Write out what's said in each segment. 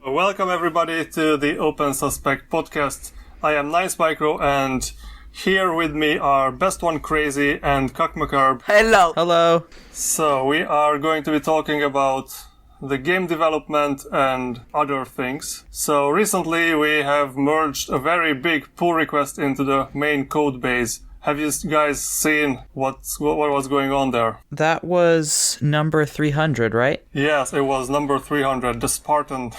Welcome everybody to the OpenSuspect podcast. I am NiceMicro, and here with me are Bestonecrazy and Cukmekerb. Hello. Hello. So we are going to be talking about the game development and other things. So recently we have merged a very big pull request into the main code base. Have you guys seen what was going on there? That was number 300, right? Yes, it was number 300, the Spartan.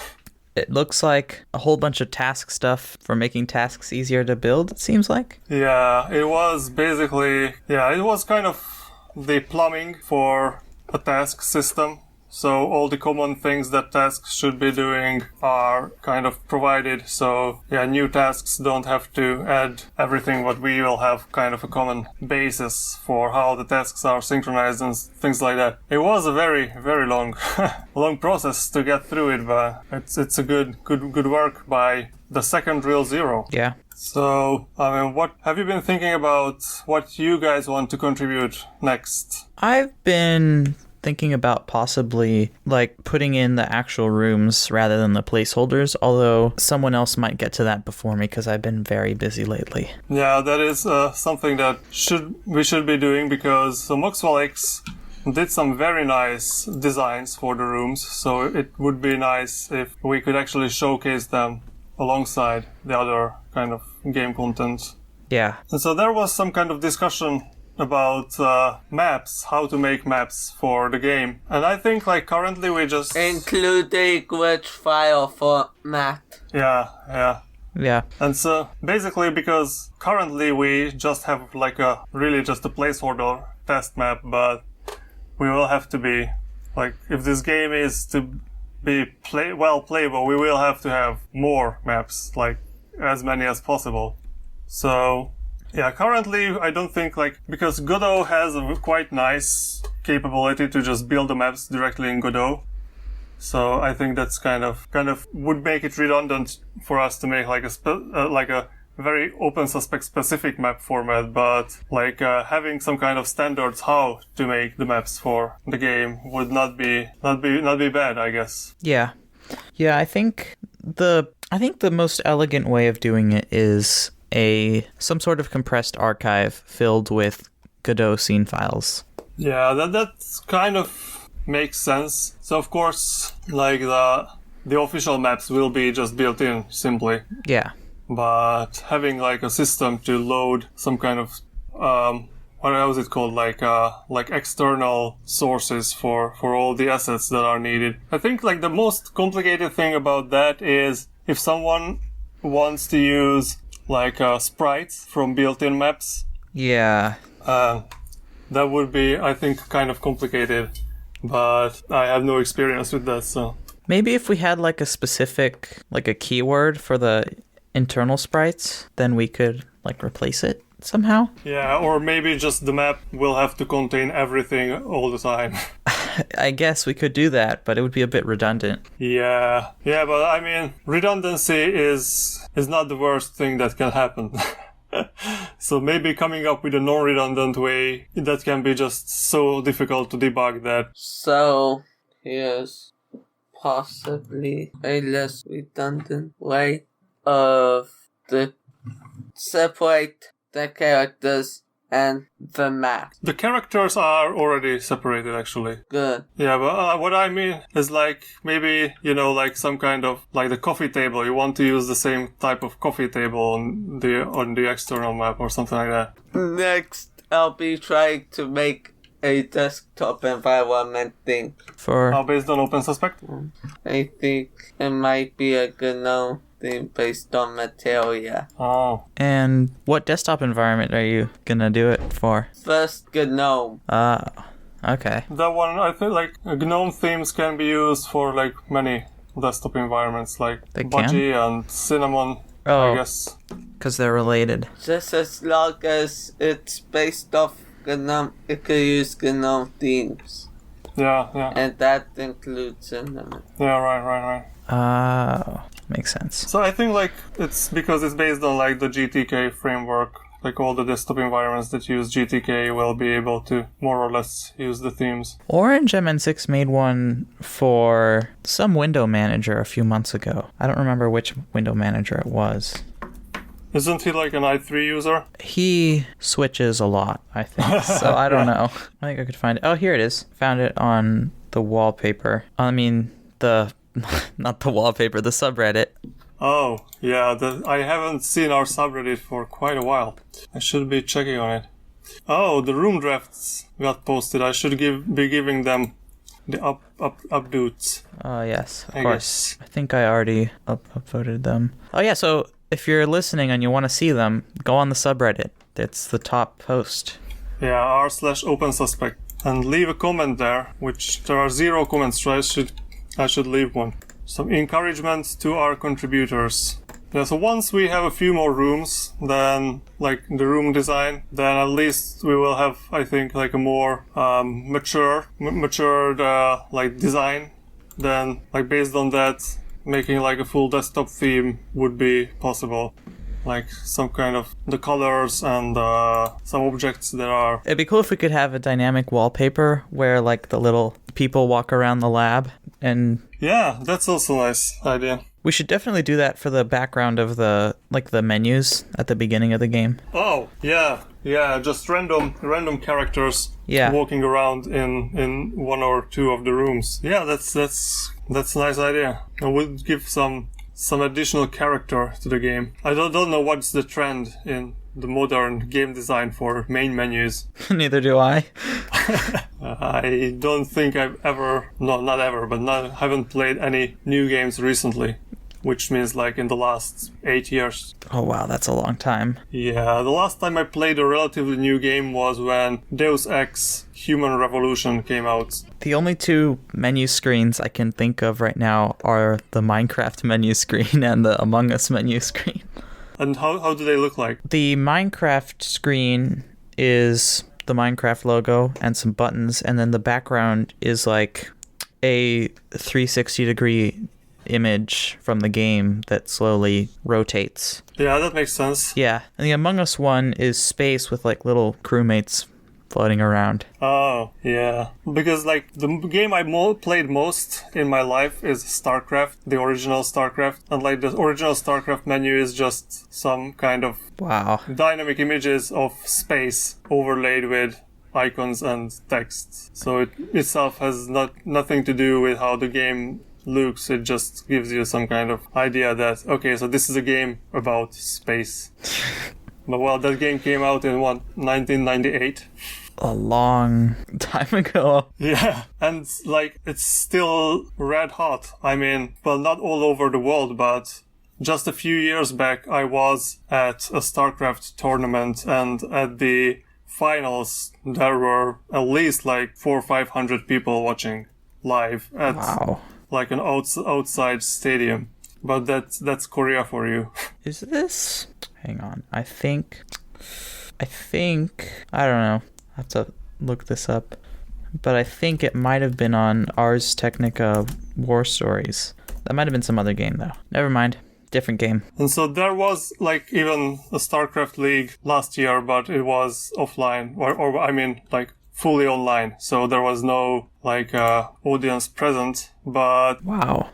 It looks like a whole bunch of task stuff for making tasks easier to build, it seems like. Yeah, it was basically, it was kind of the plumbing for a task system. So all the common things that tasks should be doing are kind of provided. So new tasks don't have to add everything, but we will have kind of a common basis for how the tasks are synchronized and things like that. It was a very, very long, long process to get through it, but it's a good work by the second real zero. Yeah. So, what have you been thinking about? What you guys want to contribute next? I've been thinking about possibly putting in the actual rooms rather than the placeholders, although someone else might get to that before me because I've been very busy lately. Yeah, that is something that we should be doing, because Moxwell did some very nice designs for the rooms, so it would be nice if we could actually showcase them alongside the other kind of game content. Yeah. And so there was some kind of discussion about maps, how to make maps for the game. And I think currently we just include the glitch file for map. Yeah. And so basically, because currently we just have just a placeholder test map, but we will have to be if this game is to be playable, we will have to have more maps, as many as possible. So yeah, currently I don't think because Godot has a quite nice capability to just build the maps directly in Godot. So I think that's kind of would make it redundant for us to make a very OpenSuspect specific map format, but having some kind of standards how to make the maps for the game would not be bad, I guess. Yeah. I think the most elegant way of doing it is some sort of compressed archive filled with Godot scene files. Yeah, that kind of makes sense. So of course, the official maps will be just built in simply. Yeah. But having a system to load some kind of what was it called, external sources for all the assets that are needed. I think the most complicated thing about that is if someone wants to use sprites from built-in maps. Yeah. That would be, I think, kind of complicated, but I have no experience with that, so. Maybe if we had a specific, a keyword for the internal sprites, then we could replace it somehow. Yeah, or maybe just the map will have to contain everything all the time. I guess we could do that, but it would be a bit redundant. Yeah, but redundancy is not the worst thing that can happen. So maybe coming up with a non-redundant way that can be just so difficult to debug that. So here's possibly a less redundant way of separate the characters and the map. The characters are already separated, actually. Good. Yeah, but what I mean is maybe, some kind of, the coffee table. You want to use the same type of coffee table on the external map or something like that. Next, I'll be trying to make a desktop environment thing. Based on OpenSuspect? I think it might be a GNOME theme based on Materia. Oh. And what desktop environment are you gonna do it for? First, GNOME. Okay. That one, I think GNOME themes can be used for many desktop environments, Budgie and Cinnamon, I guess. Because they're related. Just as long as it's based off GNOME, it could use GNOME themes. Yeah. And that includes Cinnamon. Yeah, right. Makes sense. So I think it's because it's based on the GTK framework. like all the desktop environments that use GTK will be able to more or less use the themes. Orange MN6 made one for some window manager a few months ago. I don't remember which window manager it was. Isn't he like an i3 user? He switches a lot, I think. So I don't know. I think I could find it. Oh, here it is. Found it on the wallpaper. I mean, not the wallpaper, the subreddit. Oh, yeah. I haven't seen our subreddit for quite a while. I should be checking on it. Oh, the room drafts got posted. I should be giving them the updates. Oh, yes, of course. I think I already upvoted them. Oh, yeah, so if you're listening and you want to see them, go on the subreddit. It's the top post. Yeah, r/OpenSuspect. And leave a comment there, which there are 0 comments, so I should leave one. Some encouragement to our contributors. Yeah, so once we have a few more rooms than like the room design, then at least we will have, I think, like a more matured like design. Then, like based on that, making like a full desktop theme would be possible. Like some kind of the colors and some objects that are... It'd be cool if we could have a dynamic wallpaper where like the little people walk around the lab and... Yeah, that's also a nice idea. We should definitely do that for the background of the menus at the beginning of the game. Oh, yeah, just random characters walking around in one or two of the rooms. Yeah, that's a nice idea. I would give some additional character to the game. I don't know what's the trend in the modern game design for main menus. Neither do I. I don't think I've ever, no, not ever, but haven't played any new games recently, which means like in the last 8 years. Oh wow, that's a long time. Yeah, the last time I played a relatively new game was when Deus Ex Human Revolution came out. The only 2 menu screens I can think of right now are the Minecraft menu screen and the Among Us menu screen. And how do they look like? The Minecraft screen is the Minecraft logo and some buttons, and then the background is like a 360-degree image from the game that slowly rotates. Yeah, that makes sense. Yeah, and the Among Us one is space with like little crewmates floating around. Oh, yeah. Because like the game I played most in my life is StarCraft, the original StarCraft. And like the original StarCraft menu is just some kind of dynamic images of space overlaid with icons and text. So it itself has nothing to do with how the game looks. It just gives you some kind of idea that, okay, so this is a game about space. But well, that game came out in 1998? A long time ago. Yeah, and like it's still red hot. I mean, well, not all over the world, but just a few years back I was at a StarCraft tournament, and at the finals there were at least like 400 or 500 people watching live at like an outside stadium. But that's Korea for you. Is this? Hang on. I think I don't know. I have to look this up. But I think it might have been on Ars Technica War Stories. That might have been some other game though. Never mind. Different game. And so there was like even a StarCraft League last year, but it was offline, or I mean like fully online. So there was no like audience present. But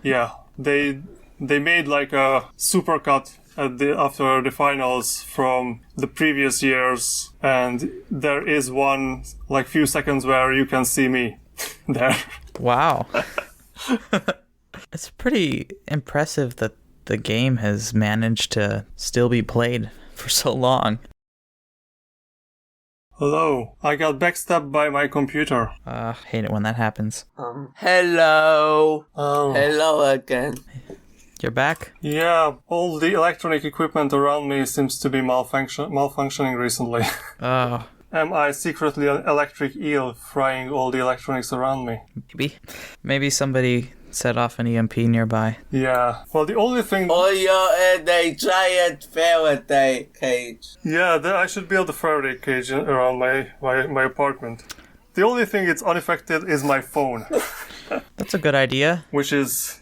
yeah, they made like a supercut after the finals from the previous years, and there is one like few seconds where you can see me there. Wow. It's pretty impressive that the game has managed to still be played for so long. Hello, I got backstabbed by my computer. Hate it when that happens. Hello. Oh. Hello again. You're back? Yeah, all the electronic equipment around me seems to be malfunctioning recently. Oh. Am I secretly an electric eel frying all the electronics around me? Maybe somebody set off an EMP nearby. Yeah. Well, the only thing... Or you're in a giant Faraday cage. Yeah, I should build a Faraday cage around my apartment. The only thing it's unaffected is my phone. That's a good idea. Which is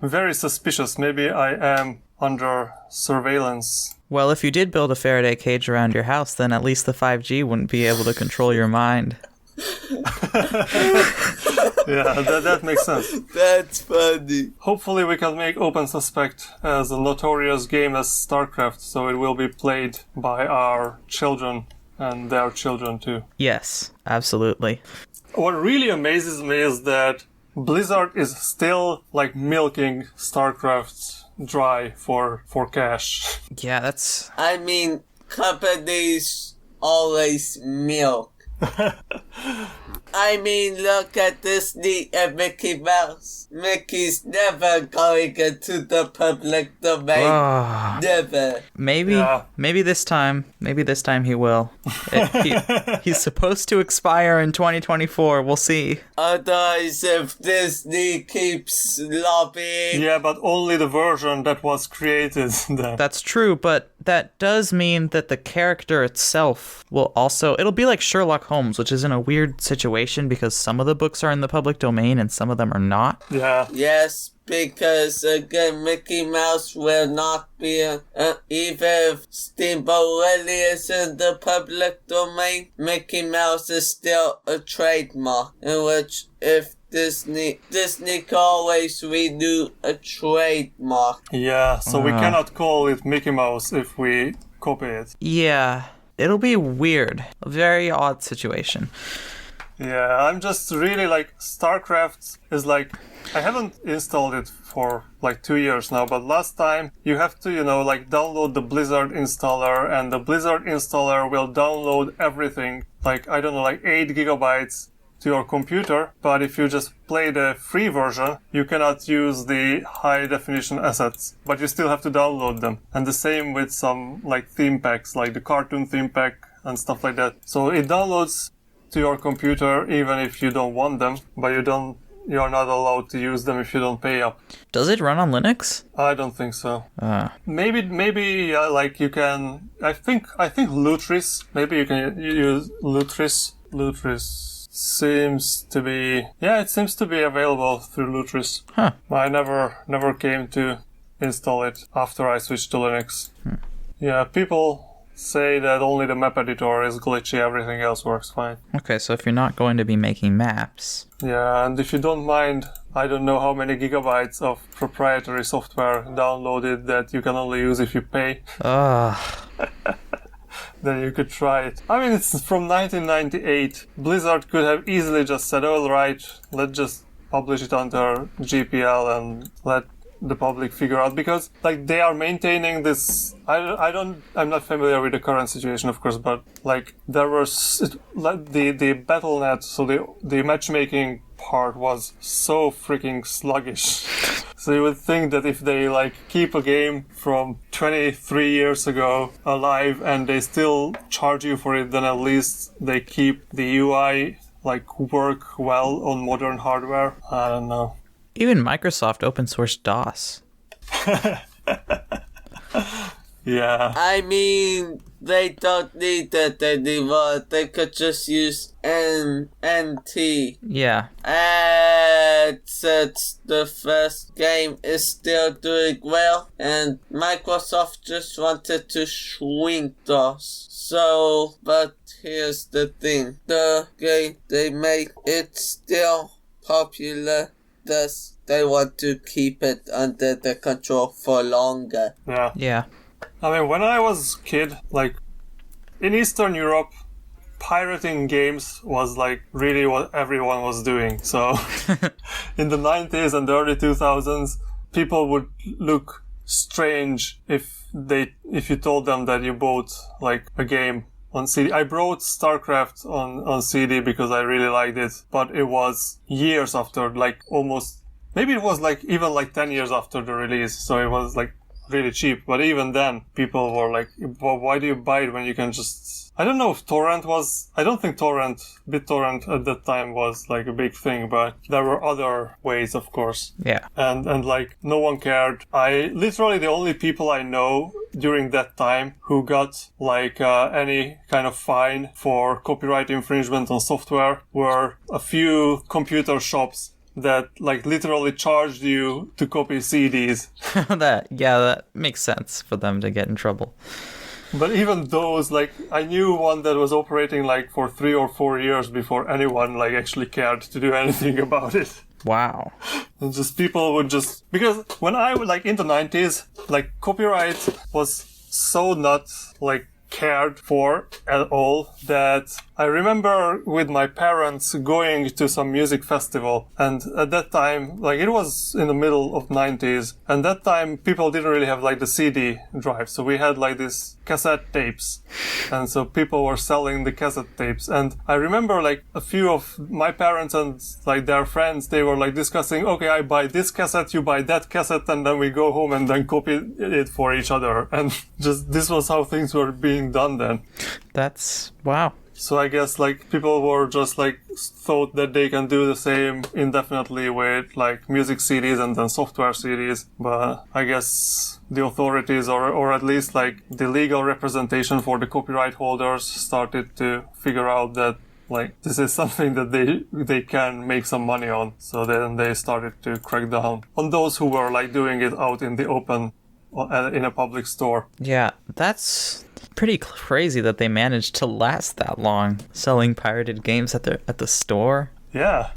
very suspicious. Maybe I am under surveillance. Well, if you did build a Faraday cage around your house, then at least the 5G wouldn't be able to control your mind. Yeah, that makes sense. That's funny. Hopefully we can make OpenSuspect as a notorious game as StarCraft, so it will be played by our children and their children too. Yes, absolutely. What really amazes me is that Blizzard is still like milking StarCraft dry for cash. Yeah, that's... I mean, companies always milk. I mean, look at Disney and Mickey Mouse. Mickey's never going into the public domain. Never. Maybe this time he will. He's supposed to expire in 2024. We'll see. Otherwise, if Disney keeps lobbying... Yeah, but only the version that was created then. That's true, but that does mean that the character itself will also... It'll be like Sherlock Holmes, which is in a weird situation because some of the books are in the public domain and some of them are not. Yeah. Yes, because again, Mickey Mouse will not be... even if Steamboat Willie is in the public domain, Mickey Mouse is still a trademark, in which if Disney can always renew a trademark. Yeah, so we cannot call it Mickey Mouse if we copy it. Yeah, it'll be weird. A very odd situation. Yeah, I'm just really like, StarCraft is like, I haven't installed it for like 2 years now, but last time you have to, like download the Blizzard installer, and the Blizzard installer will download everything, like, I don't know, like 8 gigabytes to your computer, but if you just play the free version, you cannot use the high definition assets, but you still have to download them. And the same with some like theme packs, like the cartoon theme pack and stuff like that. So it downloads to your computer even if you don't want them, but you're not allowed to use them if you don't pay up. Does it run on Linux? I don't think so. Maybe like you can. I think Lutris. Maybe you can use Lutris. Lutris seems to be. Yeah, it seems to be available through Lutris. Huh. I never came to install it after I switched to Linux. Yeah, people say that only the map editor is glitchy, everything else works fine. Okay, so if you're not going to be making maps... Yeah, and if you don't mind, I don't know how many gigabytes of proprietary software downloaded that you can only use if you pay. Then you could try it. I mean, it's from 1998. Blizzard could have easily just said, alright, let's just publish it under GPL and let the public figure out, because like they are maintaining this. I'm not familiar with the current situation, of course, but like there was like the BattleNet, so the matchmaking part was so freaking sluggish. So you would think that if they like keep a game from 23 years ago alive and they still charge you for it, then at least they keep the UI like work well on modern hardware. I don't know. Even Microsoft open sourced DOS. Yeah. I mean, they don't need that anymore. They could just use NT. Yeah. And since the first game is still doing well, and Microsoft just wanted to shrink DOS. So, but here's the thing. The game they make, it's still popular. Thus, they want to keep it under the control for longer. Yeah. I mean, when I was a kid, like, in Eastern Europe, pirating games was, like, really what everyone was doing. So, in the 90s and the early 2000s, people would look strange if you told them that you bought, like, a game on CD. I brought StarCraft on CD because I really liked it, but it was years after, like, almost... Maybe it was, like, even, like, 10 years after the release, so it was, like, really cheap. But even then, people were like, well, why do you buy it when you can just... I don't know if torrent was... I don't think BitTorrent at that time was like a big thing, but there were other ways, of course. Yeah. And like, no one cared. Literally the only people I know during that time who got like any kind of fine for copyright infringement on software were a few computer shops that like literally charged you to copy CDs. that makes sense for them to get in trouble. But even those, like, I knew one that was operating like for 3 or 4 years before anyone like actually cared to do anything about it. Wow. And just people would just, because when I was like in the 90s, like copyright was so not like cared for at all that I remember with my parents going to some music festival, and at that time, like it was in the middle of 90s, and that time people didn't really have like the CD drive, so we had like these cassette tapes, and so people were selling the cassette tapes, and I remember like a few of my parents and like their friends, they were like discussing, okay, I buy this cassette, you buy that cassette, and then we go home and then copy it for each other, and just this was how things were being done then. That's wow. So I guess like people were just like thought that they can do the same indefinitely with like music CDs and then software CDs. But I guess the authorities or at least like the legal representation for the copyright holders started to figure out that like this is something that they can make some money on. So then they started to crack down on those who were like doing it out in the open in a public store. Yeah, that's pretty crazy that they managed to last that long selling pirated games at the store. Yeah.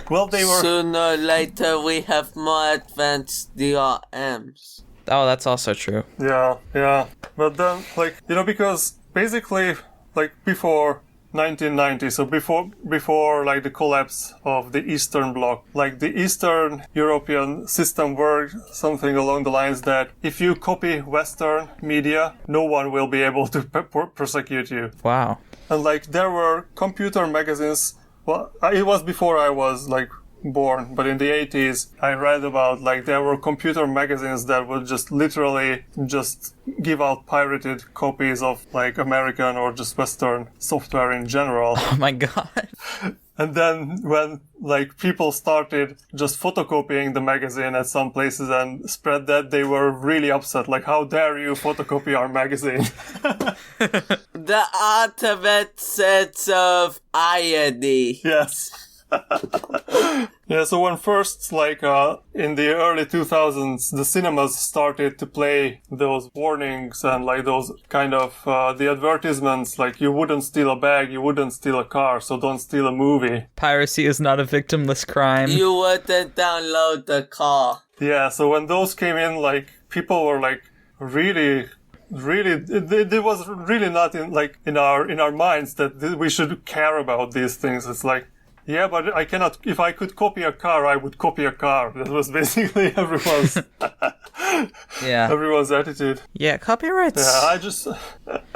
Well, they were... Sooner or later, we have more advanced DRMs. Oh, that's also true. Yeah. But then, like, you know, because basically, like, before 1990, so before like the collapse of the Eastern Bloc, like the Eastern European system worked something along the lines that if you copy Western media, no one will be able to prosecute you. Wow. And like there were computer magazines. Well, it was before I was like born, but in the 80s I read about like there were computer magazines that would just literally just give out pirated copies of like American or just Western software in general. Oh my god. And then when like people started just photocopying the magazine at some places and spread that, they were really upset. Like, how dare you photocopy our magazine? The ultimate sense of irony. Yes. Yeah, so when first, like, in the early 2000s, the cinemas started to play those warnings and, like, those kind of, the advertisements, like, you wouldn't steal a bag, you wouldn't steal a car, so don't steal a movie. Piracy is not a victimless crime. You wouldn't download the car. Yeah, so when those came in, like, people were, like, really, it was really not in our minds that we should care about these things. It's like, yeah, but I cannot. If I could copy a car, I would copy a car. That was basically everyone's attitude. Yeah, copyright's. Yeah,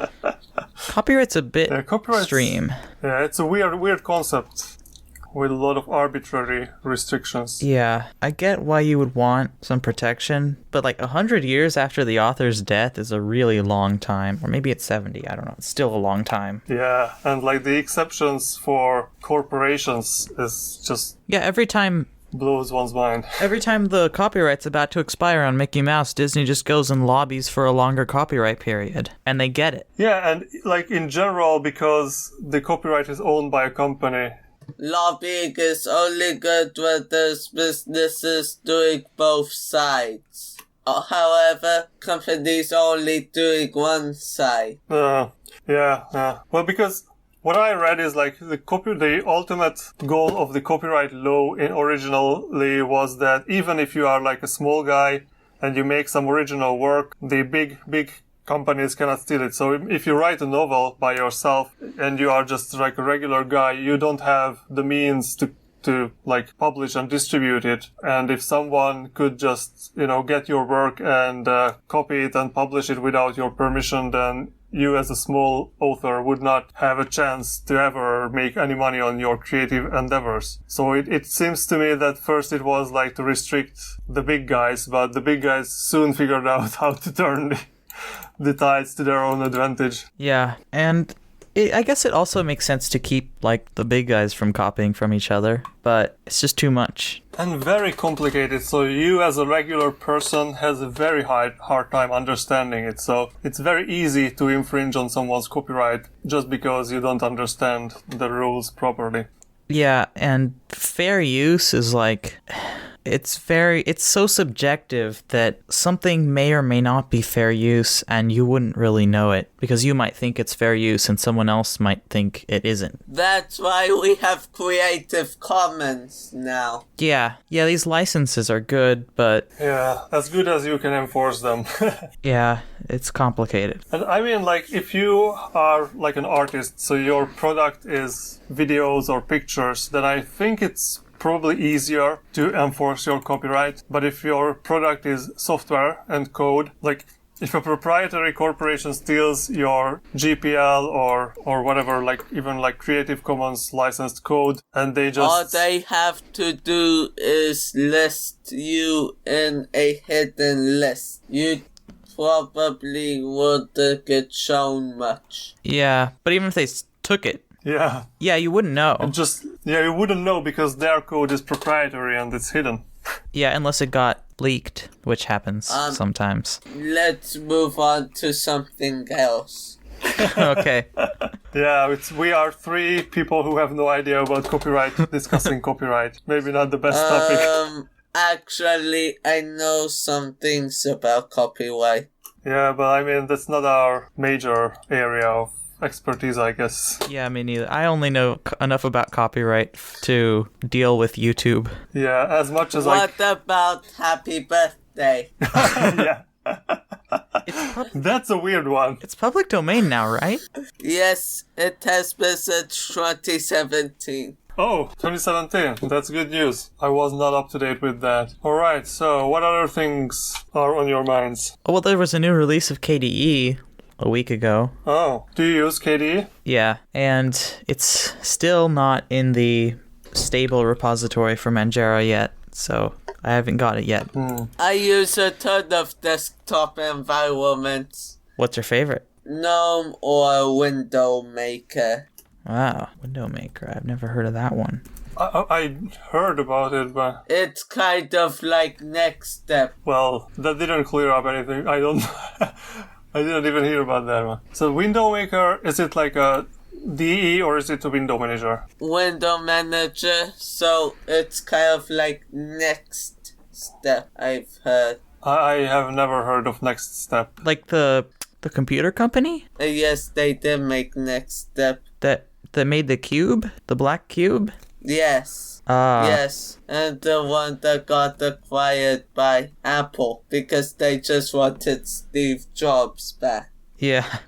copyright's a bit extreme. Yeah, it's a weird concept with a lot of arbitrary restrictions. Yeah, I get why you would want some protection, but like 100 years after the author's death is a really long time. Or maybe it's 70, I don't know. It's still a long time. Yeah, and like the exceptions for corporations is just... Yeah, every time... blows one's mind. Every time the copyright's about to expire on Mickey Mouse, Disney just goes and lobbies for a longer copyright period. And they get it. Yeah, and like in general, because the copyright is owned by a company... Lobbying is only good when there's businesses doing both sides. However, companies only doing one side. Yeah. Well, because what I read is like the ultimate goal of the copyright law originally was that even if you are like a small guy and you make some original work, the big companies cannot steal it. So if you write a novel by yourself and you are just like a regular guy, you don't have the means to like publish and distribute it. And if someone could just, get your work and copy it and publish it without your permission, then you as a small author would not have a chance to ever make any money on your creative endeavors. So it seems to me that first it was like to restrict the big guys, but the big guys soon figured out how to turn the tides to their own advantage. Yeah, and I guess it also makes sense to keep like the big guys from copying from each other, but it's just too much. And very complicated, so you as a regular person has a very hard time understanding it. So it's very easy to infringe on someone's copyright just because you don't understand the rules properly. Yeah, and fair use is like... It's so subjective that something may or may not be fair use, and you wouldn't really know it, because you might think it's fair use and someone else might think it isn't. That's why we have Creative Commons now. Yeah, these licenses are good, but... Yeah, as good as you can enforce them. Yeah, it's complicated. And I mean, like, if you are like an artist, so your product is videos or pictures, then I think it's probably easier to enforce your copyright. But if your product is software and code, like if a proprietary corporation steals your GPL or whatever, like even like Creative Commons licensed code, and they just... All they have to do is list you in a hidden list. You probably wouldn't get shown much. Yeah, but even if they took it, Yeah, you wouldn't know. You wouldn't know because their code is proprietary and it's hidden. Yeah, unless it got leaked, which happens sometimes. Let's move on to something else. Okay. Yeah, we are three people who have no idea about copyright discussing copyright. Maybe not the best topic. Actually, I know some things about copyright. Yeah, but I mean, that's not our major area of expertise, I guess. Yeah, me neither. I only know enough about copyright to deal with YouTube. Yeah, as much as What about Happy Birthday? Yeah. That's a weird one. It's public domain now, right? Yes, it has been since 2017. Oh, 2017. That's good news. I was not up to date with that. Alright, so what other things are on your minds? Oh, well, there was a new release of KDE a week ago. Oh, do you use KDE? Yeah, and it's still not in the stable repository for Manjaro yet, so I haven't got it yet. I use a ton of desktop environments. What's your favorite? GNOME or Window Maker. Wow, Window Maker. I've never heard of that one. I heard about it, but... It's kind of like Next Step. Well, that didn't clear up anything. I don't... I didn't even hear about that one. So Window Maker, is it like a DE or is it a window manager? Window Manager, so it's kind of like Next Step, I've heard. I have never heard of Next Step. Like the computer company? Yes, they did make Next Step. That made the cube? The black cube? Yes. Yes, and the one that got acquired by Apple because they just wanted Steve Jobs back. Yeah.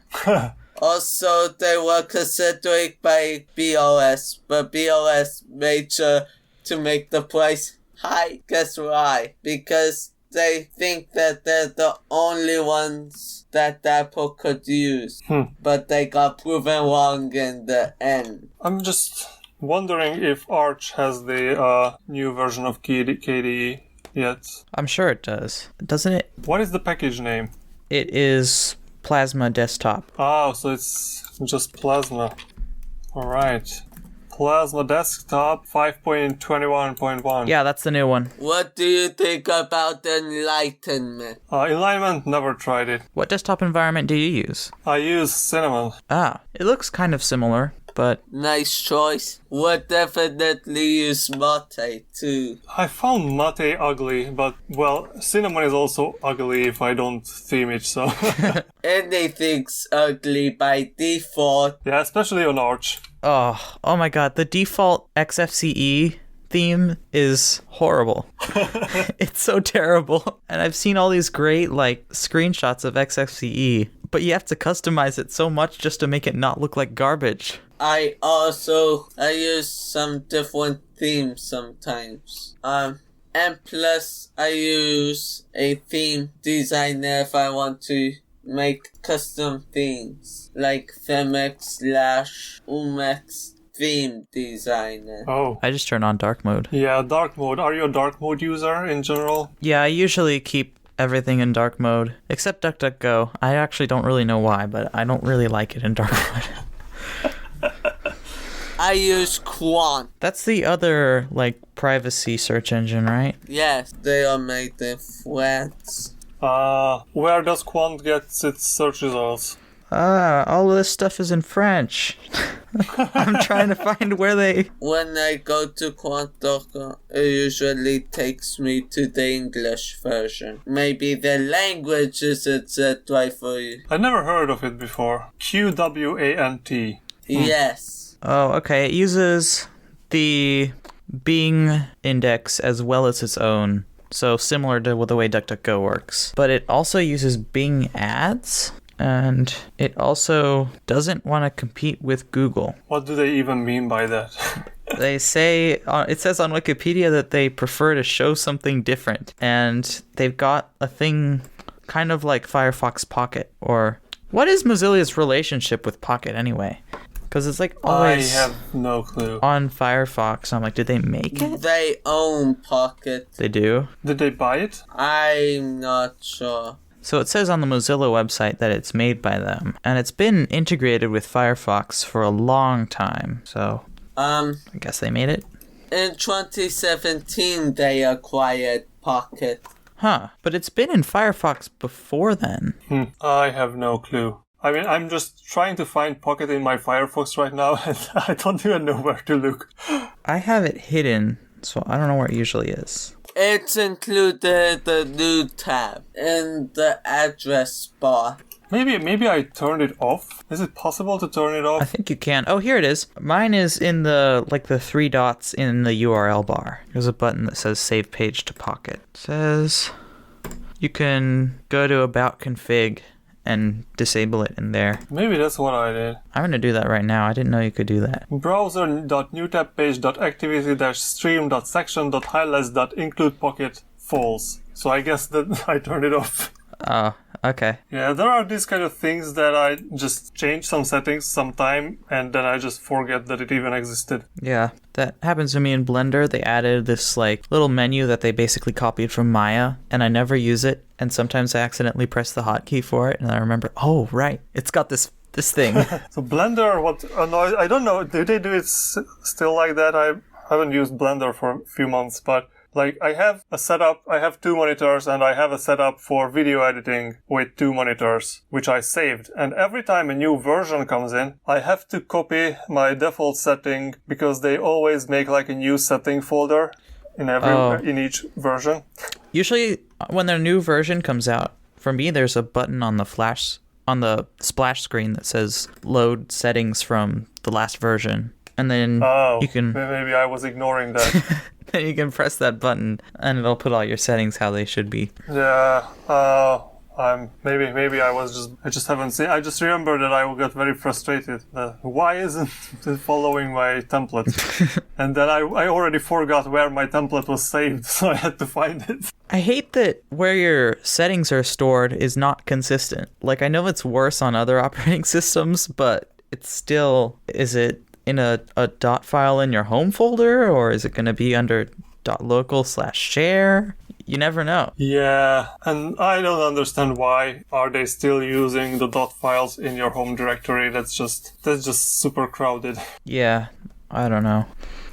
Also, they were considering buying BOS, but BOS made sure to make the price high. Guess why? Because they think that they're the only ones that Apple could use. But they got proven wrong in the end. I'm just wondering if Arch has the new version of KDE yet. I'm sure it does. Doesn't it? What is the package name? It is Plasma Desktop. Oh, so it's just Plasma. Alright. Plasma Desktop 5.21.1. Yeah, that's the new one. What do you think about Enlightenment? Enlightenment, never tried it. What desktop environment do you use? I use Cinnamon. Ah, it looks kind of similar, but... Nice choice. Would definitely use Mate too. I found Mate ugly, but, well, Cinnamon is also ugly if I don't theme it, so... Anything's ugly by default. Yeah, especially on Arch. Oh my god, the default XFCE theme is horrible. It's so terrible. And I've seen all these great, like, screenshots of XFCE, but you have to customize it so much just to make it not look like garbage. I use some different themes sometimes. And plus, I use a theme designer if I want to make custom themes, like Themex/Umex theme designer. Oh. I just turn on dark mode. Yeah, dark mode. Are you a dark mode user in general? Yeah, I usually keep everything in dark mode, except DuckDuckGo. I actually don't really know why, but I don't really like it in dark mode. I use Quant. That's the other, like, privacy search engine, right? Yes, they are made in France. Where does Quant get its search results? all of this stuff is in French. I'm trying to find where they... When I go to Quantoc, it usually takes me to the English version. Maybe the language isn't that right for you. I never heard of it before. QWANT. Yes. Oh, okay. It uses the Bing index as well as its own. So similar to the way DuckDuckGo works. But it also uses Bing ads. And it also doesn't want to compete with Google. What do they even mean by that? They say, it says on Wikipedia that they prefer to show something different. And they've got a thing kind of like Firefox Pocket. Or what is Mozilla's relationship with Pocket anyway? Because it's like always I have no clue. On Firefox. I'm like, did they make it? They own Pocket. They do? Did they buy it? I'm not sure. So it says on the Mozilla website that it's made by them, and it's been integrated with Firefox for a long time, so I guess they made it. In 2017, they acquired Pocket. Huh, but it's been in Firefox before then. I have no clue. I mean, I'm just trying to find Pocket in my Firefox right now, and I don't even know where to look. I have it hidden, so I don't know where it usually is. It's included the new tab in the address bar. Maybe I turned it off. Is it possible to turn it off? I think you can. Oh, here it is. Mine is in the three dots in the URL bar. There's a button that says Save Page to Pocket. It says you can go to About Config and disable it in there. Maybe that's what I did. I'm going to do that right now. I didn't know you could do that. Browser.newtabpage.activity-stream.section.highlights.include Pocket false. So I guess that I turned it off. Oh, okay. Yeah, there are these kind of things that I just change some settings sometime and then I just forget that it even existed. Yeah, that happens to me in Blender. They added this little menu that they basically copied from Maya, and I never use it. And sometimes I accidentally press the hotkey for it, and I remember, oh right, it's got this thing. So Blender, I don't know. Do they do it still like that? I haven't used Blender for a few months, but. I have a setup, I have 2 monitors, and I have a setup for video editing with 2 monitors, which I saved. And every time a new version comes in, I have to copy my default setting because they always make a new setting folder in each version. Usually, when their new version comes out, for me, there's a button on the splash screen that says load settings from the last version. And then you can... Maybe I was ignoring that. Then you can press that button, and it'll put all your settings how they should be. Yeah, maybe I just haven't seen... I just remember that I got very frustrated. Why isn't it following my template? And then I already forgot where my template was saved, so I had to find it. I hate that where your settings are stored is not consistent. I know it's worse on other operating systems, but it's still... Is it in a dot file in your home folder, or is it going to be under .local/share? You never know. Yeah, and I don't understand why are they still using the dot files in your home directory. That's just super crowded. Yeah, I don't know.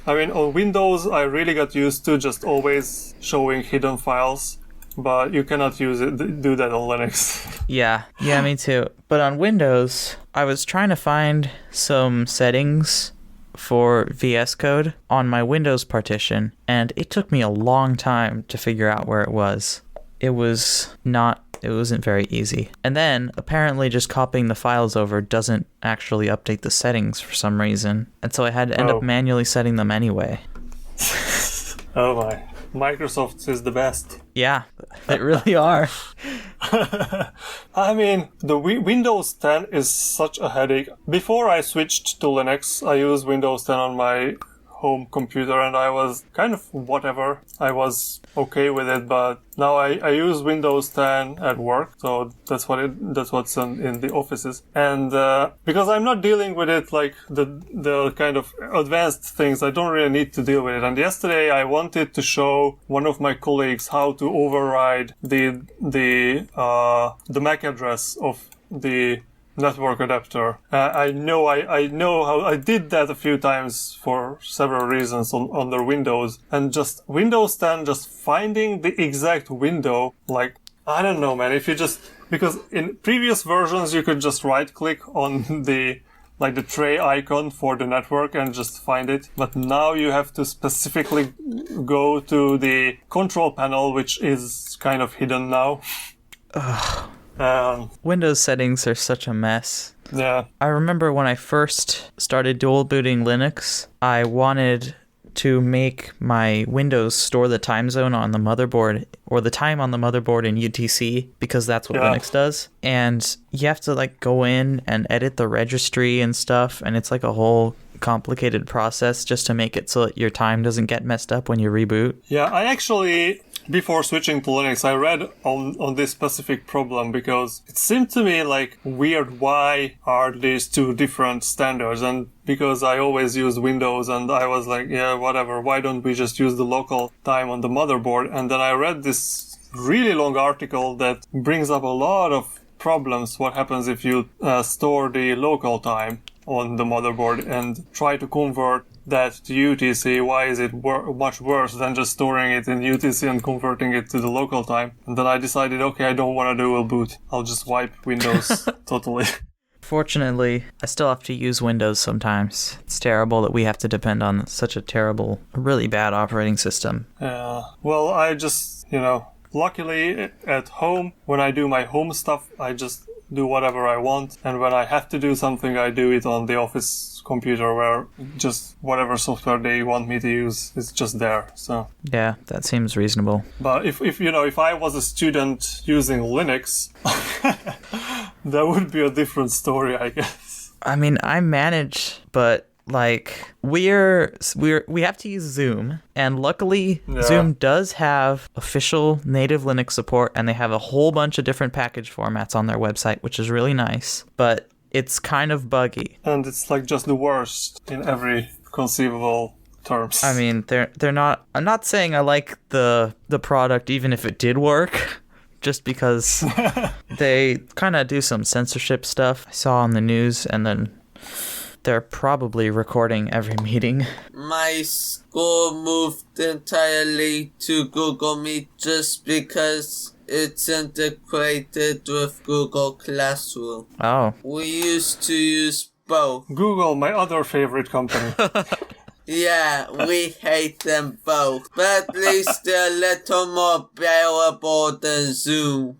I mean, on Windows, I really got used to just always showing hidden files. But you cannot do that on Linux. Yeah, me too. But on Windows, I was trying to find some settings for VS Code on my Windows partition, and it took me a long time to figure out where it was. It wasn't very easy. And then, apparently just copying the files over doesn't actually update the settings for some reason. And so I had to end up manually setting them anyway. Oh my. Microsoft is the best. Yeah, they really are. I mean, the Windows 10 is such a headache. Before I switched to Linux, I used Windows 10 on my home computer and I was kind of whatever. I was okay with it, but now I use Windows 10 at work, so that's what's in the offices. And because I'm not dealing with it like the kind of advanced things, I don't really need to deal with it. And yesterday I wanted to show one of my colleagues how to override the MAC address of the network adapter. I know how I did that a few times for several reasons on their Windows, and just Windows 10, just finding the exact window, I don't know, man. If you just, because in previous versions you could just right click on the tray icon for the network and just find it. But now you have to specifically go to the control panel, which is kind of hidden now. Windows settings are such a mess. Yeah. I remember when I first started dual booting Linux, I wanted to make my Windows store the time zone on the motherboard, or the time on the motherboard in UTC, because that's what Linux does. And you have to go in and edit the registry and stuff, and it's a whole complicated process just to make it so that your time doesn't get messed up when you reboot. Yeah, I actually, before switching to Linux, I read on this specific problem because it seemed to me weird, why are these two different standards? And because I always use Windows and I was yeah, whatever, why don't we just use the local time on the motherboard? And then I read this really long article that brings up a lot of problems. What happens if you store the local time on the motherboard and try to convert that to UTC? Why is it much worse than just storing it in UTC and converting it to the local time? And then I decided, okay, I don't want to dual boot. I'll just wipe Windows totally. Fortunately, I still have to use Windows sometimes. It's terrible that we have to depend on such a terrible, really bad operating system. Yeah. Well, I just, luckily at home, when I do my home stuff, I just do whatever I want. And when I have to do something, I do it on the office computer, where just whatever software they want me to use is just there. So yeah, that seems reasonable. But if I was a student using Linux, that would be a different story, I guess. I mean, I manage, but we have to use Zoom, and luckily Zoom does have official native Linux support, and they have a whole bunch of different package formats on their website, which is really nice, but it's kind of buggy. And it's just the worst in every conceivable terms. I mean, they're not, I'm not saying I like the product even if it did work, just because they kind of do some censorship stuff I saw on the news, and then they're probably recording every meeting. My school moved entirely to Google Meet just because it's integrated with Google Classroom. Oh. We used to use both. Google, my other favorite company. Yeah, we hate them both. But at least they're a little more bearable than Zoom.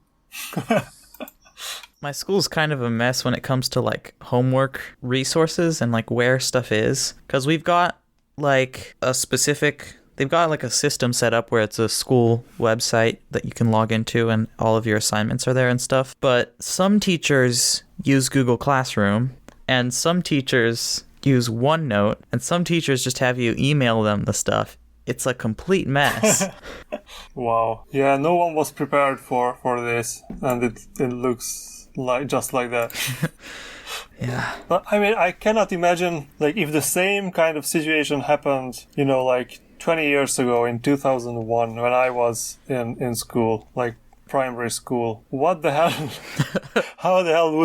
My school's kind of a mess when it comes to homework resources and where stuff is, because we've got they've got a system set up where it's a school website that you can log into and all of your assignments are there and stuff. But some teachers use Google Classroom, and some teachers use OneNote, and some teachers just have you email them the stuff. It's a complete mess. Wow. Yeah, no one was prepared for this, and it looks just like that. Yeah. But I mean, I cannot imagine if the same kind of situation happened, 20 years ago in 2001 when I was in school, primary school. What the hell? How the hell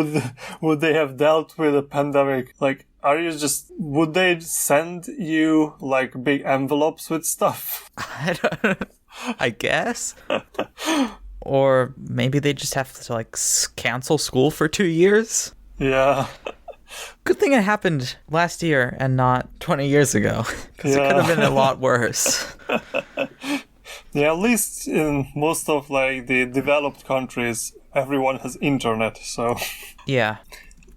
would they have dealt with a pandemic? Would they send you big envelopes with stuff? I guess. Or maybe they just have to cancel school for 2 years. Yeah. Good thing it happened last year and not 20 years ago, because it could have been a lot worse. Yeah, at least in most of the developed countries, everyone has internet, so. Yeah.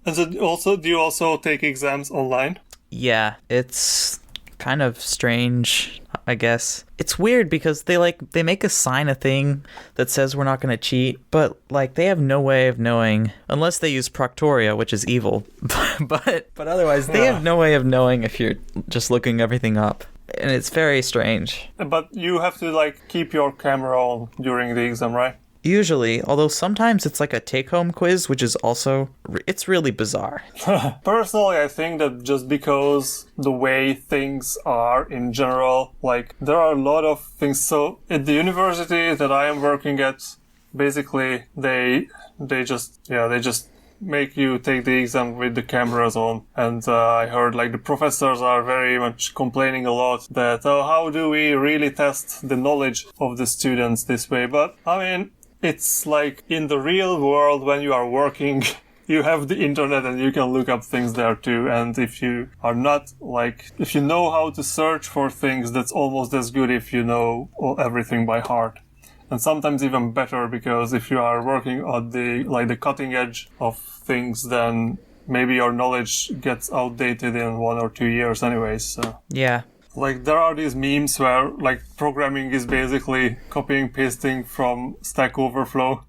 And so do you also take exams online? Yeah, it's kind of strange, I guess. It's weird because they make us sign a thing that says we're not going to cheat, but they have no way of knowing, unless they use Proctoria, which is evil. but otherwise, they have no way of knowing if you're just looking everything up. And it's very strange. But you have to keep your camera on during the exam, right? Usually, although sometimes it's a take-home quiz, which is also, it's really bizarre. Personally, I think that just because the way things are in general, there are a lot of things. So at the university that I am working at, basically they just make you take the exam with the cameras on. And I heard the professors are very much complaining a lot that, how do we really test the knowledge of the students this way? But I mean, it's like in the real world when you are working, you have the internet and you can look up things there too. And if you are not like, if you know how to search for things, that's almost as good if you know everything by heart. And sometimes even better, because if you are working on the cutting edge of things, then maybe your knowledge gets outdated in 1 or 2 years anyways. So. Yeah. Like, there are these memes where, like, programming is basically copying, pasting from Stack Overflow.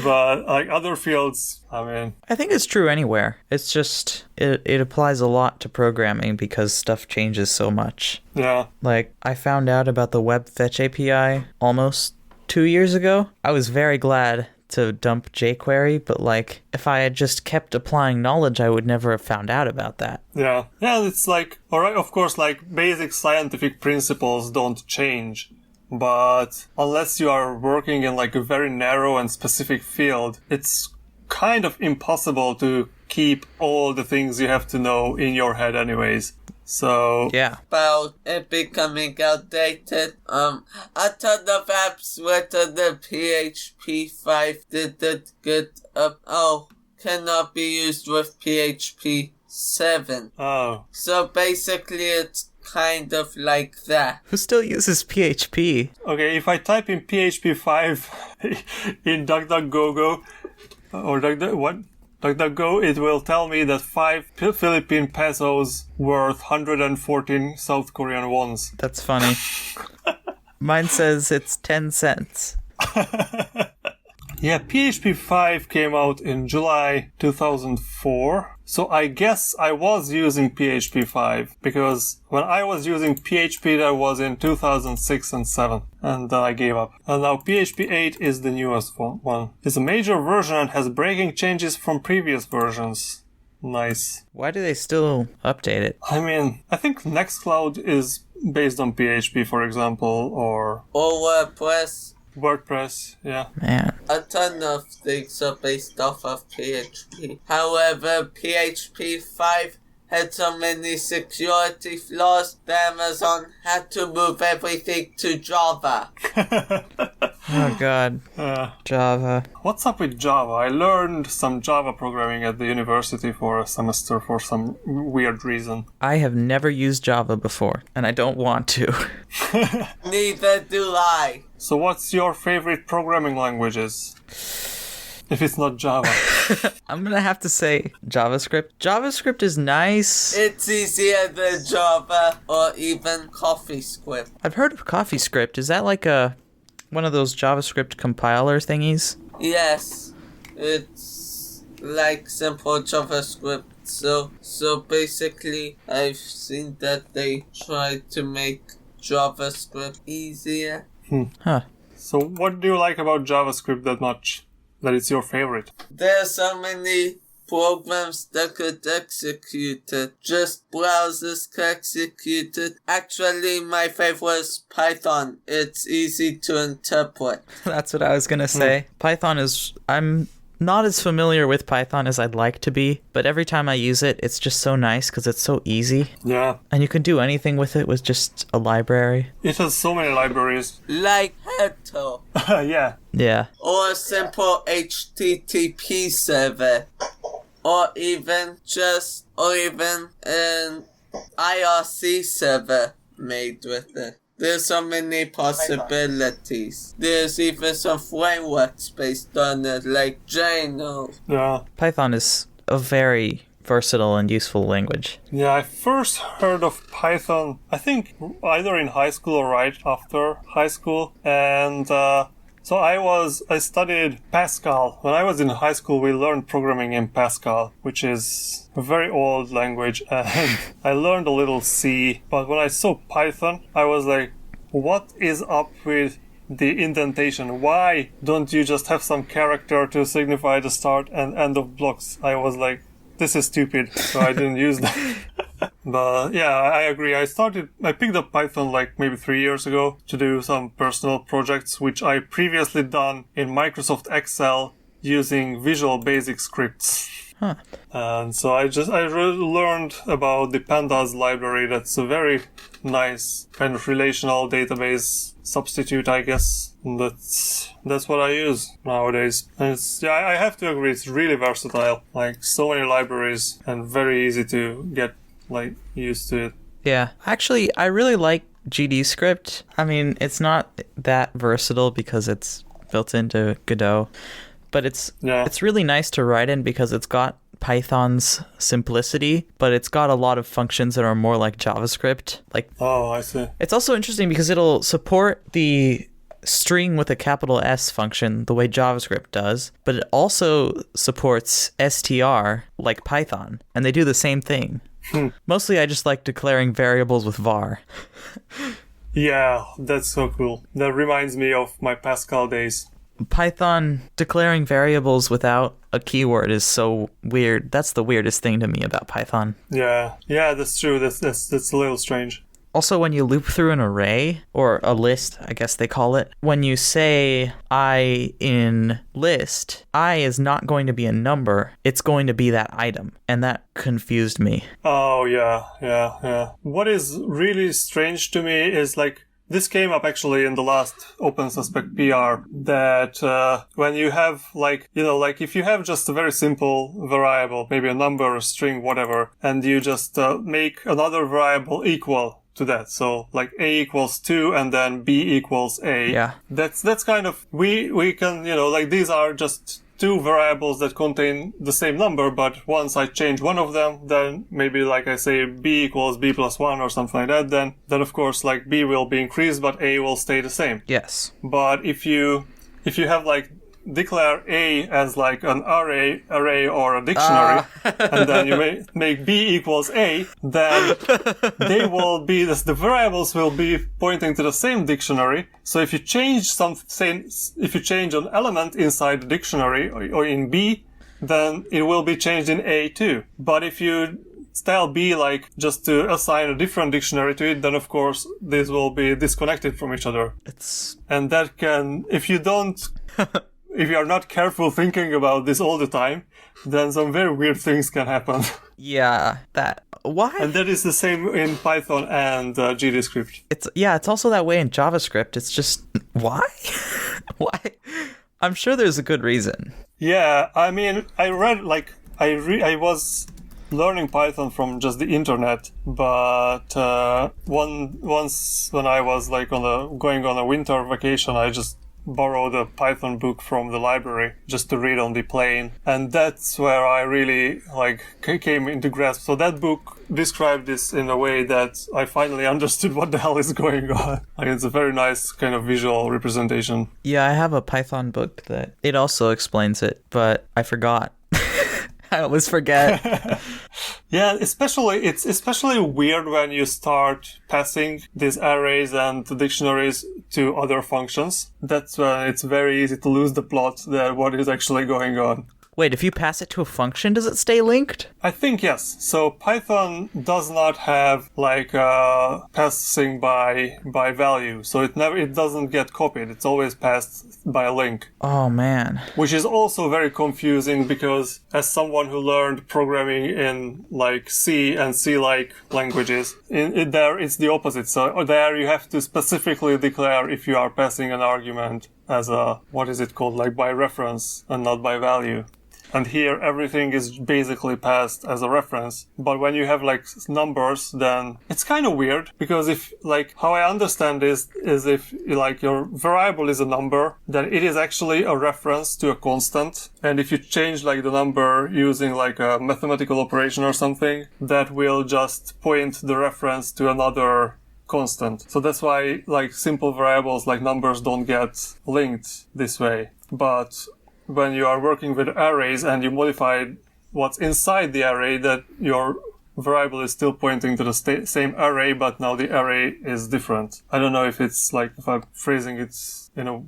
But, like, other fields, I mean... I think it's true anywhere. It's just, it applies a lot to programming because stuff changes so much. Yeah. Like, I found out about the Web Fetch API almost 2 years ago. I was very glad to dump jQuery, but like if I had just kept applying knowledge, I would never have found out about that. Yeah, it's like, alright, of course, like basic scientific principles don't change, but unless you are working in like a very narrow and specific field, it's kind of impossible to keep all the things you have to know in your head anyways. So yeah, about it becoming outdated. A ton of apps with the PHP 5 didn't get up. Cannot be used with PHP 7. Oh. So basically, it's kind of like that. Who still uses PHP? Okay, if I type in PHP 5 in DuckDuckGo or DuckDuckGo, it will tell me that 5 Philippine pesos worth 114 South Korean wons. That's funny. Mine says it's 10 cents. Yeah, PHP 5 came out in July 2004. So I guess I was using PHP 5 because when I was using PHP that was in 2006 and 7 and then I gave up. And now PHP 8 is the newest one. It's a major version and has breaking changes from previous versions. Nice. Why do they still update it? I mean, I think Nextcloud is based on PHP, for example, or WordPress, yeah. Man. A ton of things are based off of PHP. However, PHP 5 had so many security flaws that Amazon had to move everything to Java. Oh god. Java. What's up with Java? I learned some Java programming at the university for a semester for some weird reason. I have never used Java before, and I don't want to. Neither do I. So what's your favorite programming languages? If it's not Java. I'm gonna have to say JavaScript. JavaScript is nice. It's easier than Java or even CoffeeScript. I've heard of CoffeeScript. Is that like one of those JavaScript compiler thingies? Yes. It's like simple JavaScript. So basically, I've seen that they try to make JavaScript easier. Huh. So what do you like about JavaScript that much? That it's your favorite? There are so many programs that could execute it. Just browsers can execute it. Actually, my favorite is Python. It's easy to interpret. That's what I was gonna say. Python I'm not as familiar with Python as I'd like to be, but every time I use it, it's just so nice because it's so easy. Yeah. And you can do anything with it with just a library. It has so many libraries. Like Heto. Yeah. Yeah. Or a simple HTTP server. Or even an IRC server made with it. There's so many possibilities. There's even some frameworks based on it, like Django. Yeah. Python is a very versatile and useful language. Yeah, I first heard of Python, I think, either in high school or right after high school. And so I studied Pascal. When I was in high school, we learned programming in Pascal, which is a very old language, and I learned a little C. But when I saw Python, I was like, what is up with the indentation? Why don't you just have some character to signify the start and end of blocks? I was like, this is stupid, so I didn't use that. But yeah, I agree. I picked up Python like maybe 3 years ago to do some personal projects, which I previously done in Microsoft Excel using Visual Basic scripts. Huh. And so I learned about the Pandas library. That's a very nice kind of relational database substitute, I guess. That's that's what I use nowadays. And I have to agree, it's really versatile. Like, so many libraries and very easy to get, like, used to it. Yeah. Actually, I really like GDScript. I mean, it's not that versatile because it's built into Godot, but it's really nice to write in because it's got Python's simplicity, but it's got a lot of functions that are more like JavaScript. Like, oh, I see. It's also interesting because it'll support the string with a capital S function the way JavaScript does, but it also supports str like Python, and they do the same thing. Mostly I just like declaring variables with var. Yeah, that's so cool. That reminds me of my Pascal days. Python declaring variables without a keyword is so weird. That's the weirdest thing to me about Python. Yeah, that's true. That's a little strange. Also, when you loop through an array, or a list, I guess they call it, when you say I in list, I is not going to be a number, it's going to be that item. And that confused me. Oh, yeah. What is really strange to me is, like, this came up actually in the last OpenSuspect PR, that when you have, like, you know, like if you have just a very simple variable, maybe a number, a string, whatever, and you just make another variable equal to that. So like A equals 2 and then B equals A. Yeah. That's kind of, we can, you know, like these are just two variables that contain the same number, but once I change one of them, then maybe like I say B equals B plus 1 or something like that, then of course like B will be increased, but A will stay the same. Yes. But if you have like declare A as like an array or a dictionary, and then you make B equals A, then they will be, the variables will be pointing to the same dictionary. So if you change an element inside the dictionary or in B, then it will be changed in A too. But if you tell B like just to assign a different dictionary to it, then of course these will be disconnected from each other. And that can, if you are not careful thinking about this all the time, then some very weird things can happen. Yeah, why? And that is the same in Python and GDScript. It's also that way in JavaScript. It's just, why? Why? I'm sure there's a good reason. Yeah, I mean, I read, like, I was learning Python from just the internet, but once when I was like going on a winter vacation, I just borrowed a Python book from the library just to read on the plane, and that's where I really like came into grasp. So that book described this in a way that I finally understood what the hell is going on. Like, it's a very nice kind of visual representation. Yeah, I have a Python book that it also explains it, but I forgot. I always forget. Yeah, it's especially weird when you start passing these arrays and dictionaries to other functions. That's when it's very easy to lose the plot that what is actually going on. Wait, if you pass it to a function, does it stay linked? I think yes. So Python does not have like passing by value. So it doesn't get copied. It's always passed by a link. Oh man. Which is also very confusing because as someone who learned programming in like C and C-like languages, there it's the opposite. So there you have to specifically declare if you are passing an argument as a, what is it called, like by reference and not by value. And here everything is basically passed as a reference. But when you have like numbers, then it's kind of weird because if like how I understand this is if like your variable is a number, then it is actually a reference to a constant. And if you change like the number using like a mathematical operation or something, that will just point the reference to another constant. So that's why like simple variables like numbers don't get linked this way. But when you are working with arrays and you modify what's inside the array, that your variable is still pointing to the same array, but now the array is different. I don't know if it's like, if I'm phrasing it in a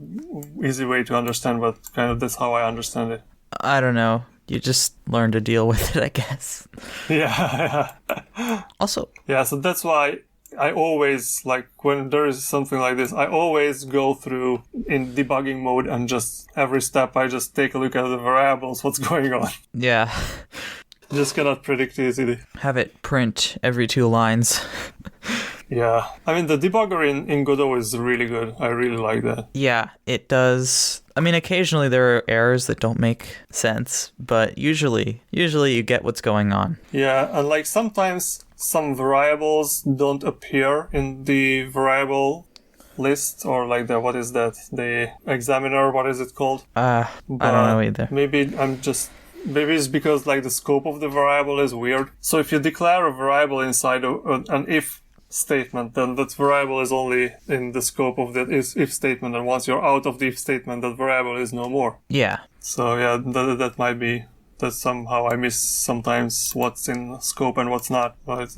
easy way to understand, but kind of that's how I understand it. I don't know. You just learn to deal with it, I guess. Yeah. Also. Yeah, so that's why I always, like, when there is something like this, I always go through in debugging mode and just every step I just take a look at the variables, what's going on. Yeah. Just cannot predict easily. Have it print every 2 lines. Yeah. I mean, the debugger in Godot is really good. I really like that. Yeah, it does. I mean, occasionally there are errors that don't make sense, but usually you get what's going on. Yeah, and like sometimes some variables don't appear in the variable list, or like the, what is that? The examiner, what is it called? I don't know either. Maybe it's because like the scope of the variable is weird. So if you declare a variable inside an if statement, then that variable is only in the scope of that if statement, and once you're out of the if statement, that variable is no more. Yeah. So yeah, that might be that somehow I miss sometimes what's in scope and what's not. But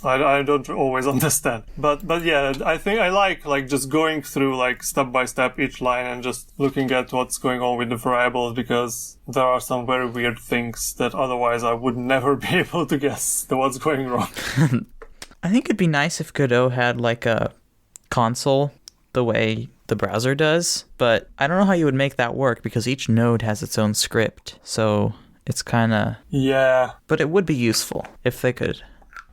I don't always understand. But yeah, I think I like just going through like step by step each line and just looking at what's going on with the variables, because there are some very weird things that otherwise I would never be able to guess what's going wrong. I think it'd be nice if Godot had like a console the way the browser does, but I don't know how you would make that work because each node has its own script. So it's kind of... Yeah. But it would be useful if they could.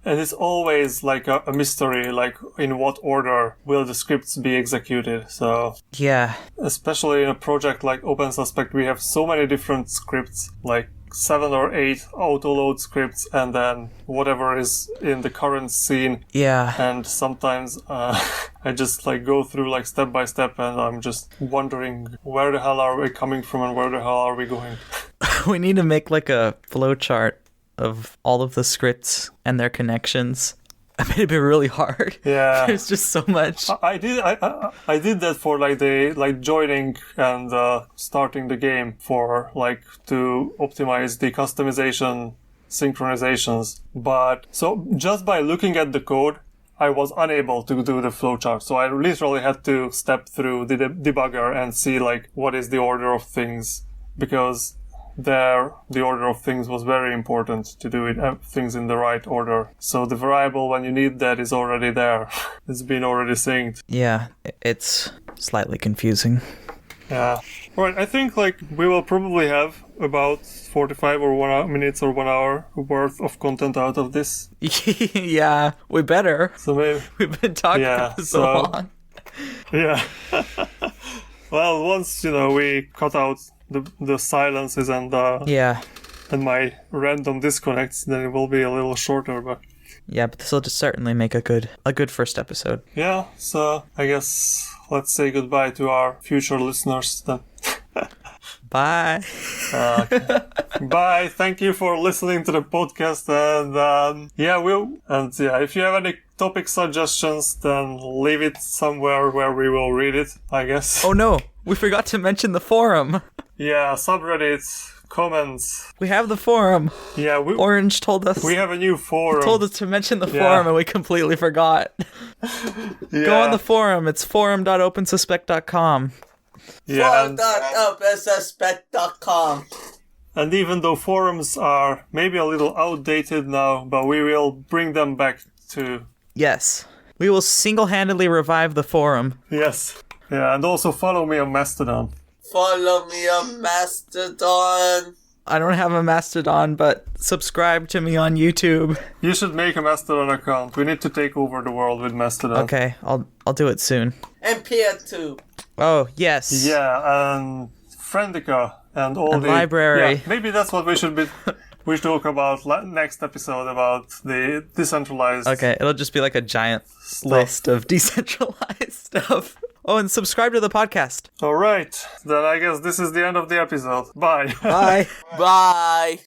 And it's always like a mystery, like in what order will the scripts be executed. So yeah, especially in a project like OpenSuspect, we have so many different scripts, like 7 or 8 auto-load scripts, and then whatever is in the current scene. Yeah. And sometimes I just like go through like step by step, and I'm just wondering where the hell are we coming from and where the hell are we going. We need to make like a flowchart of all of the scripts and their connections. I mean, it'd be really hard. Yeah. There's just so much. I did that for like joining and starting the game for like to optimize the customization synchronizations. But so just by looking at the code, I was unable to do the flowchart. So I literally had to step through the debugger and see like what is the order of things, because the order of things was very important to do things in the right order. So the variable, when you need that, is already there. It's been already synced. Yeah, it's slightly confusing. Yeah. Alright, I think like we will probably have about 45 or 1 hour, minutes or 1 hour worth of content out of this. Yeah, we better. So maybe we've been talking for so long. Yeah. Well, once we cut out the silences and and my random disconnects, then it will be a little shorter. But yeah, but this will just certainly make a good first episode. Yeah, so I guess let's say goodbye to our future listeners then. Bye. Okay. Bye. Thank you for listening to the podcast, and if you have any topic suggestions, then leave it somewhere where we will read it, I guess. Oh no, we forgot to mention the forum. Yeah, subreddits, comments. We have the forum. Yeah, Orange told us. We have a new forum. He told us to mention the forum, and we completely forgot. Yeah. Go on the forum. It's forum.opensuspect.com. Yeah, forum.opensuspect.com. And even though forums are maybe a little outdated now, but we will bring them back to... Yes. We will single-handedly revive the forum. Yes. Yeah, and also follow me on Mastodon. Follow me on Mastodon. I don't have a Mastodon, but subscribe to me on YouTube. You should make a Mastodon account. We need to take over the world with Mastodon. Okay, I'll do it soon. And PeerTube. Oh, yes. Yeah, and Friendica and all and the... library. Yeah, maybe that's what we should be... We should talk about next episode, about the decentralized... Okay, it'll just be like a giant list of decentralized stuff. Oh, and subscribe to the podcast. All right. Then I guess this is the end of the episode. Bye. Bye. Bye.